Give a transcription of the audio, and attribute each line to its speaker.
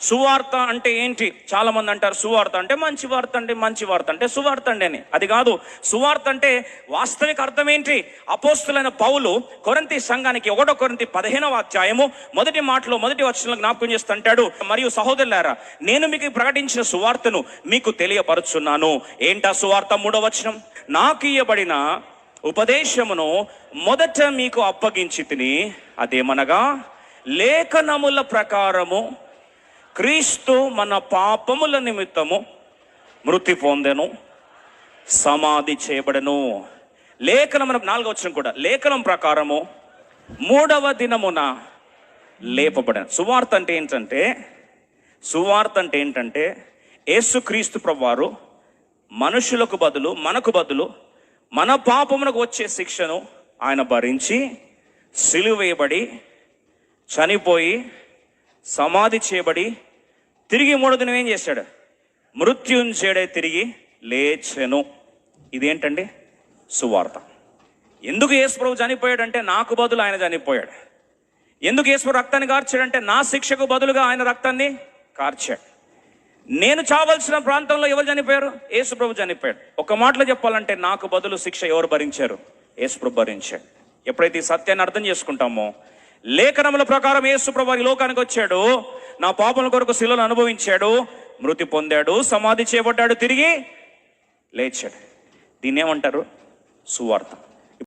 Speaker 1: సువార్త అంటే ఏంటి? చాలా మంది అంటారు సువార్త అంటే మంచి వార్త అండి, మంచి వార్త అంటే సువార్త అండి అని. అది కాదు. సువార్త అంటే వాస్తవిక అర్థం ఏంటి? అపోస్తులైన పౌలు కొరింథీ సంఘానికి 1 కొరింథీ 15వ అధ్యాయము మొదటి వచనంలో జ్ఞాపకం చేస్తూ అంటాడు, మరియు సహోదరులారా, నేను మీకు ప్రకటించిన సువార్తను మీకు తెలియపరుచున్నాను. ఏంటా సువార్త? 3వ వచనం, నాకు ఇయ్యబడిన ఉపదేశమును మొదట మీకు అప్పగించి తిని, అదేమనగా లేఖనముల ప్రకారము క్రీస్తు మన పాపముల నిమిత్తము మృతి పొందెను, సమాధి చేయబడెను. లేఖనం 4వ వచనం కూడా, లేఖనం ప్రకారము 3వ దినమున లేపబడెను. సువార్త అంటే ఏంటంటే యేసుక్రీస్తు ప్రభువారు మనుషులకు బదులు, మనకు బదులు, మన పాపమునకు వచ్చే శిక్షను ఆయన భరించి సిలువ వేయబడి చనిపోయి సమాధి చేయబడి తిరిగి 3వ దినం ఏం చేశాడు? మృత్యుంజయుడై తిరిగి లేచెను. ఇదేంటండి? సువార్త. ఎందుకు యేసుప్రభు చనిపోయాడంటే నాకు బదులు ఆయన చనిపోయాడు. ఎందుకు యేసుప్రభు రక్తాన్ని కార్చాడంటే నా శిక్షకు బదులుగా ఆయన రక్తాన్ని కార్చాడు. నేను చావలసిన ప్రాంతంలో ఎవరు చనిపోయారు? యేసుప్రభు చనిపోయాడు. ఒక మాటలో చెప్పాలంటే నాకు బదులు శిక్ష ఎవరు భరించారు? యేసుప్రభు భరించాడు. ఎప్పుడైతే ఈ సత్యాన్ని అర్థం చేసుకుంటామో, లేఖనముల ప్రకారం యేసుప్రభు ఈ లోకానికి వచ్చాడు, నా పాపముల కొరకు శిలువను అనుభవించాడు, మృతి పొందాడు, సమాధి చేయబడ్డాడు, తిరిగి లేచాడు. దీన్ని ఏమంటారు? సువార్త.